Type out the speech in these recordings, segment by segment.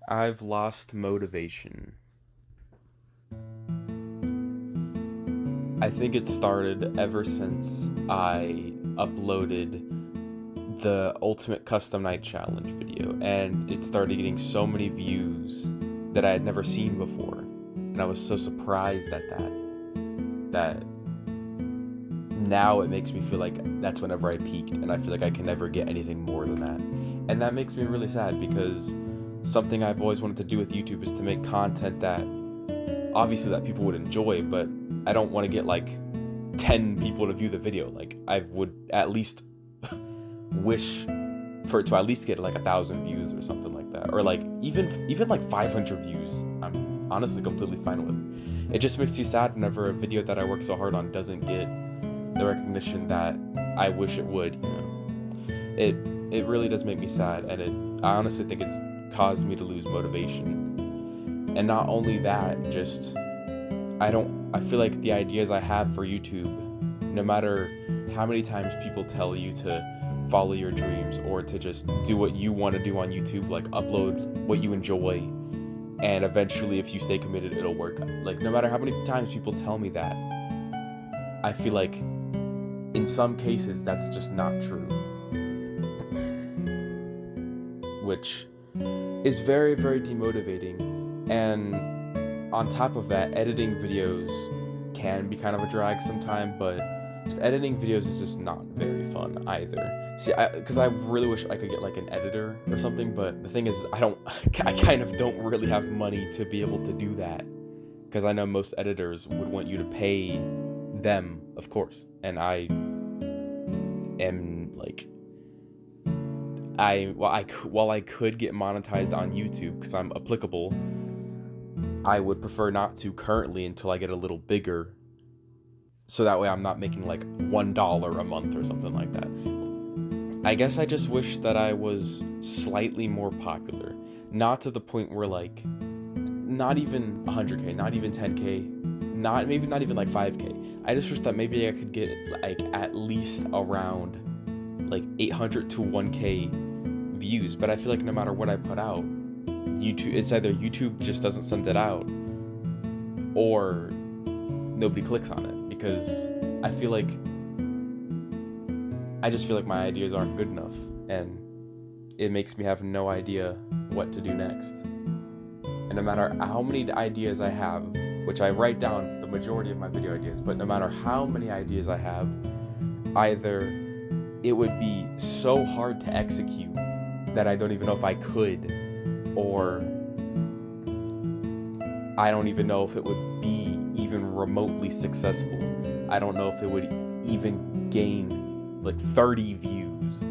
I've lost motivation. I think it started ever since I uploaded the Ultimate Custom Night Challenge video, and it started getting so many views that I had never seen before. And I was so surprised at that now it makes me feel like that's whenever I peaked, and I feel like I can never get anything more than that. And that makes me really sad, because something I've always wanted to do with YouTube is to make content that obviously that people would enjoy, but I don't want to get like 10 people to view the video. Like, I would at least wish for it to at least get like 1,000 views or something like that, or like even like 500 views. I'm honestly completely fine with. It just makes you sad whenever a video that I work so hard on doesn't get the recognition that I wish it would. You know, it really does make me sad, and I honestly think it's caused me to lose motivation. And not only that, just I feel like the ideas I have for YouTube, no matter how many times people tell you to follow your dreams or to just do what you want to do on YouTube, like upload what you enjoy, and eventually if you stay committed it'll work. Like, no matter how many times people tell me that, I feel like in some cases that's just not true, which is very, very demotivating. And on top of that, editing videos can be kind of a drag sometimes, but just editing videos is just not very fun either. See, because I really wish I could get like an editor or something, but the thing is, I kind of don't really have money to be able to do that, because I know most editors would want you to pay them, of course, and I am like, while I could get monetized on YouTube because I'm applicable, I would prefer not to currently until I get a little bigger, so that way I'm not making like $1 a month or something like that. I guess I just wish that I was slightly more popular, not to the point where like not even 100k, not even 10k, maybe not even like 5k. I just wish that maybe I could get like at least around like 800 to 1k views. But I feel like no matter what I put out, it's either YouTube just doesn't send it out, or nobody clicks on it, because I just feel like my ideas aren't good enough, and it makes me have no idea what to do next. And no matter how many ideas I have, which I write down the majority of my video ideas, but no matter how many ideas I have, either it would be so hard to execute that I don't even know if I could, or I don't even know if it would be even remotely successful. I don't know if it would even gain like 30 views,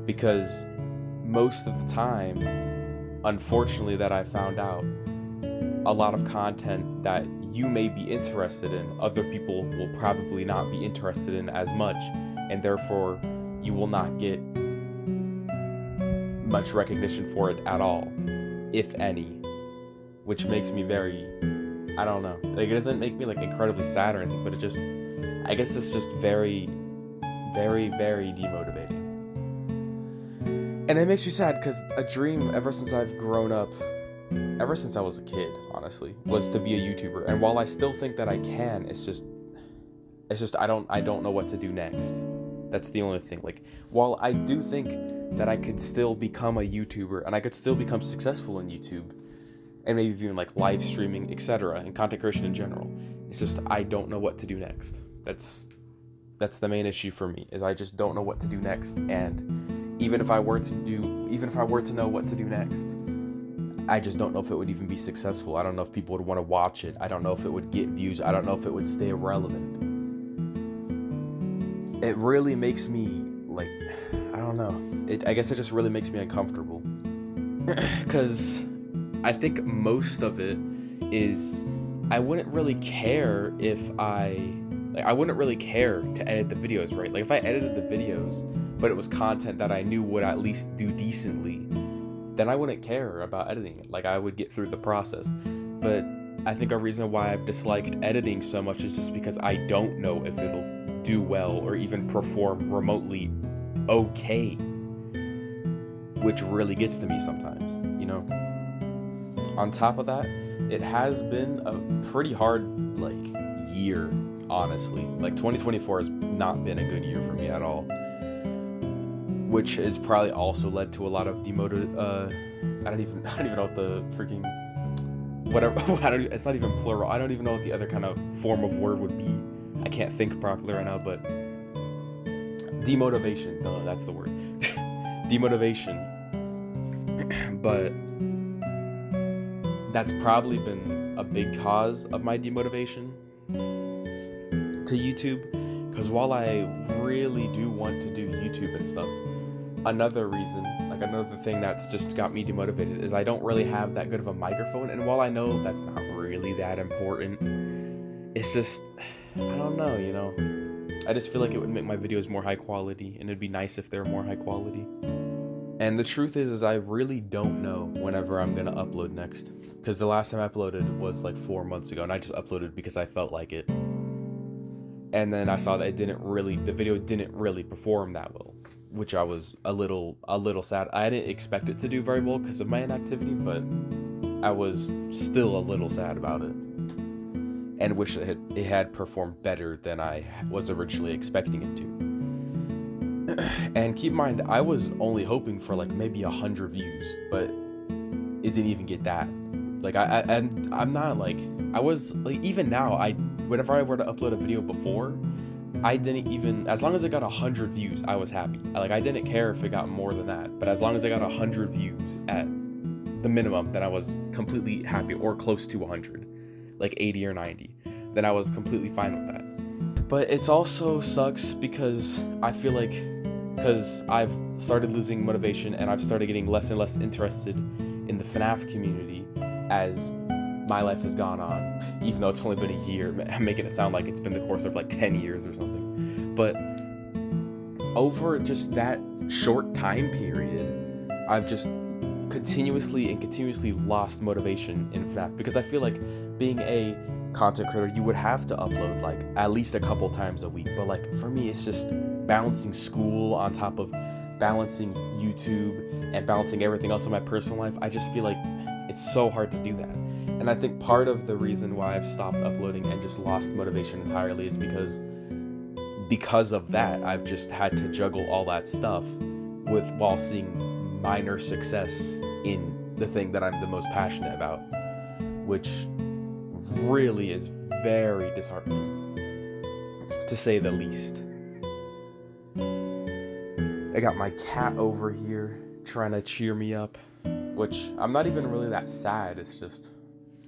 because most of the time, unfortunately, that I found out, a lot of content that you may be interested in, other people will probably not be interested in as much, and therefore you will not get much recognition for it at all, if any, which makes me very, I don't know, like, it doesn't make me like incredibly sad or anything, but I guess it's just very, very, very demotivating. And it makes me sad, because a dream ever since I've grown up, ever since I was a kid, honestly, was to be a YouTuber. And while I still think that I can, it's just I don't know what to do next. That's the only thing. Like, while I do think that I could still become a YouTuber, and I could still become successful in YouTube, and maybe even like live streaming, etc., and content creation in general, it's just I don't know what to do next. That's the main issue for me, is I just don't know what to do next. And even if I were to know what to do next, I just don't know if it would even be successful. I don't know if people would want to watch it. I don't know if it would get views. I don't know if it would stay relevant. It really makes me like, I don't know. I guess it just really makes me uncomfortable, because I think most of it is I wouldn't really care I wouldn't really care to edit the videos, right? Like, if I edited the videos, but it was content that I knew would at least do decently, then I wouldn't care about editing it. Like, I would get through the process. But I think a reason why I've disliked editing so much is just because I don't know if it'll do well or even perform remotely okay, which really gets to me sometimes, you know? On top of that, it has been a pretty hard like year, honestly. Like 2024 has not been a good year for me at all, which has probably also led to a lot of demoted. I don't even know what the freaking whatever. It's not even plural. I don't even know what the other kind of form of word would be. I can't think properly right now, but demotivation. That's the word. Demotivation. But that's probably been a big cause of my demotivation to YouTube, because while I really do want to do YouTube and stuff, another thing that's just got me demotivated is I don't really have that good of a microphone. And while I know that's not really that important, it's just, I don't know, I just feel like it would make my videos more high quality, and it'd be nice if they're more high quality. And the truth is I really don't know whenever I'm gonna upload next, because the last time I uploaded was like 4 months ago, and I just uploaded because I felt like it. And then I saw that the video didn't really perform that well, which I was a little sad. I didn't expect it to do very well because of my inactivity, but I was still a little sad about it, and wish it had performed better than I was originally expecting it to. And keep in mind, I was only hoping for like maybe 100 views, but it didn't even get that. Like I'm not like, I was like, even now, whenever I were to upload a video before, I didn't even, as long as it got 100 views, I was happy. Like, I didn't care if it got more than that, but as long as I got 100 views at the minimum, then I was completely happy, or close to 100, like 80 or 90, then I was completely fine with that. But it's also sucks because I feel like, because I've started losing motivation and I've started getting less and less interested in the FNAF community as my life has gone on, even though it's only been a year. I'm making it sound like it's been the course of like 10 years or something. But over just that short time period, I've just continuously lost motivation in FNAF, because I feel like being a content creator, you would have to upload like at least a couple times a week. But like for me, it's just balancing school on top of balancing YouTube and balancing everything else in my personal life. I just feel like it's so hard to do that. And I think part of the reason why I've stopped uploading and just lost motivation entirely is because of that. I've just had to juggle all that stuff while seeing minor success in the thing that I'm the most passionate about, which really is very disheartening, to say the least. I got my cat over here trying to cheer me up, which I'm not even really that sad. It's just,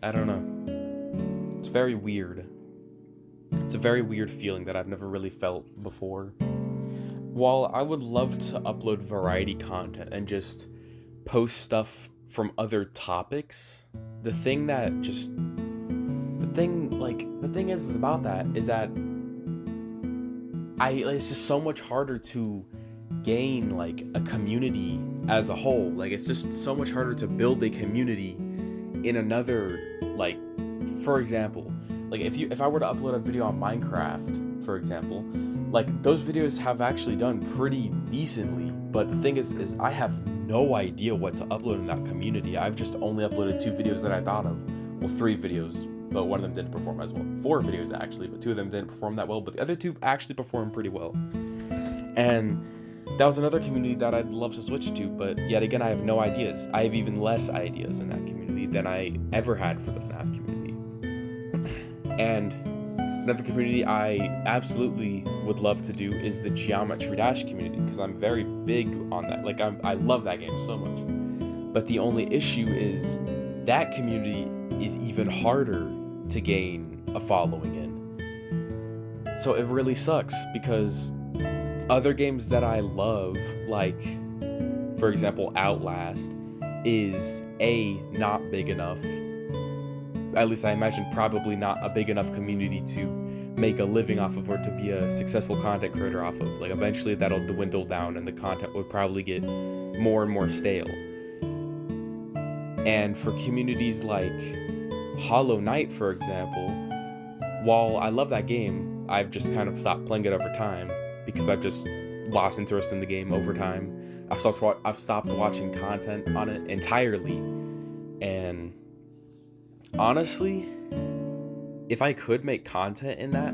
I don't know. It's very weird. It's a very weird feeling that I've never really felt before. While I would love to upload variety content and just post stuff from other topics, the thing is about that is that it's just so much harder to gain like a community as a whole. Like, it's just so much harder to build a community in another, like, for example, like if I were to upload a video on Minecraft, for example, like those videos have actually done pretty decently, but the thing is I have no idea what to upload in that community. I've just only uploaded 2 videos that I thought of. Well, 3 videos, but one of them didn't perform as well. 4 videos actually, but 2 of them didn't perform that well, but the other 2 actually performed pretty well. And that was another community that I'd love to switch to, but yet again, I have no ideas. I have even less ideas in that community than I ever had for the FNAF community. And another community I absolutely would love to do is the Geometry Dash community, because I'm very big on that. Like, I love that game so much. But the only issue is that community is even harder to gain a following in. So it really sucks, because other games that I love, like, for example, Outlast, is not big enough. At least I imagine probably not a big enough community to make a living off of, or to be a successful content creator off of. Like, eventually that'll dwindle down and the content would probably get more and more stale. And for communities like Hollow Knight, for example, while I love that game, I've just kind of stopped playing it over time because I've just lost interest in the game over time. I've stopped watching content on it entirely, and Honestly, if I could make content in that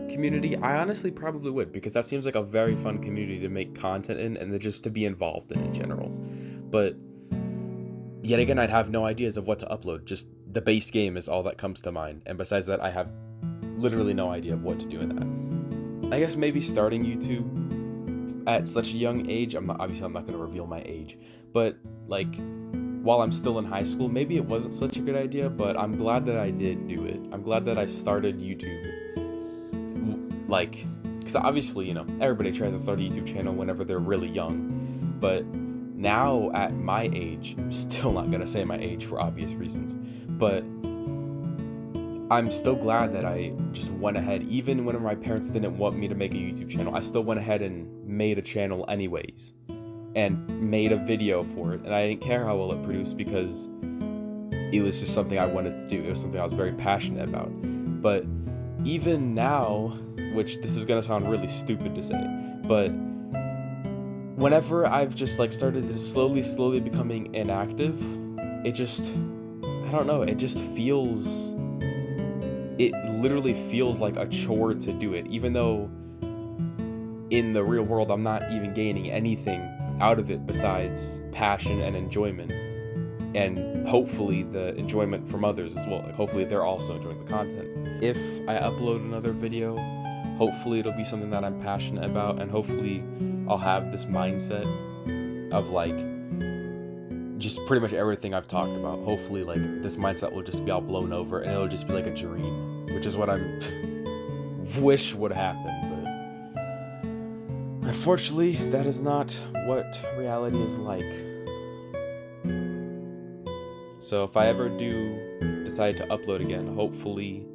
community, I honestly probably would, because that seems like a very fun community to make content in and just to be involved in general. But yet again, I'd have no ideas of what to upload. Just the base game is all that comes to mind. And besides that, I have literally no idea of what to do in that. I guess maybe starting YouTube at such a young age, I'm not going to reveal my age, but like while I'm still in high school, maybe it wasn't such a good idea, but I'm glad that I did do it. I'm glad that I started YouTube. Like, because obviously, everybody tries to start a YouTube channel whenever they're really young, but now at my age, I'm still not going to say my age for obvious reasons, but I'm still glad that I just went ahead, even when my parents didn't want me to make a YouTube channel, I still went ahead and made a channel anyways, and made a video for it, and I didn't care how well it produced because it was just something I wanted to do. It was something I was very passionate about. But even now, which this is gonna sound really stupid to say, but whenever I've just like started to slowly becoming inactive, it just, I don't know, it literally feels like a chore to do it, even though in the real world I'm not even gaining anything out of it besides passion and enjoyment, and hopefully the enjoyment from others as well. Like, hopefully they're also enjoying the content. If I upload another video, hopefully it'll be something that I'm passionate about, and hopefully I'll have this mindset of like just pretty much everything I've talked about. Hopefully like this mindset will just be all blown over and it'll just be like a dream, which is what I'm wish would happen, but unfortunately that is not what reality is like. So if I ever do decide to upload again, hopefully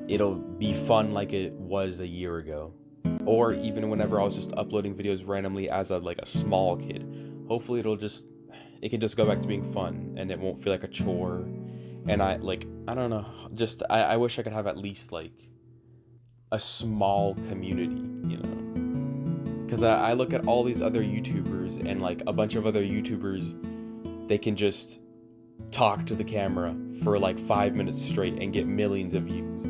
it'll be fun like it was a year ago, or even whenever I was just uploading videos randomly as a small kid. Hopefully it can just go back to being fun and it won't feel like a chore. And I don't know, just I wish I could have at least like a small community, because I look at all these other YouTubers and like a bunch of other YouTubers, they can just talk to the camera for like 5 minutes straight and get millions of views,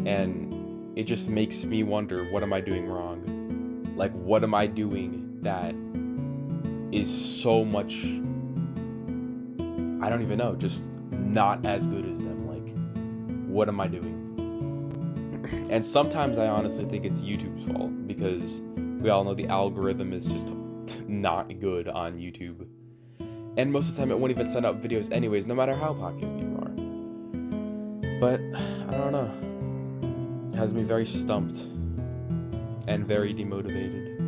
and it just makes me wonder, what am I doing wrong? Like, what am I doing that is so much, I don't even know, just not as good as them? Like, what am I doing? And sometimes I honestly think it's YouTube's fault, because we all know the algorithm is just not good on YouTube. And most of the time it won't even send out videos anyways, no matter how popular you are. But, I don't know. It has me very stumped and very demotivated.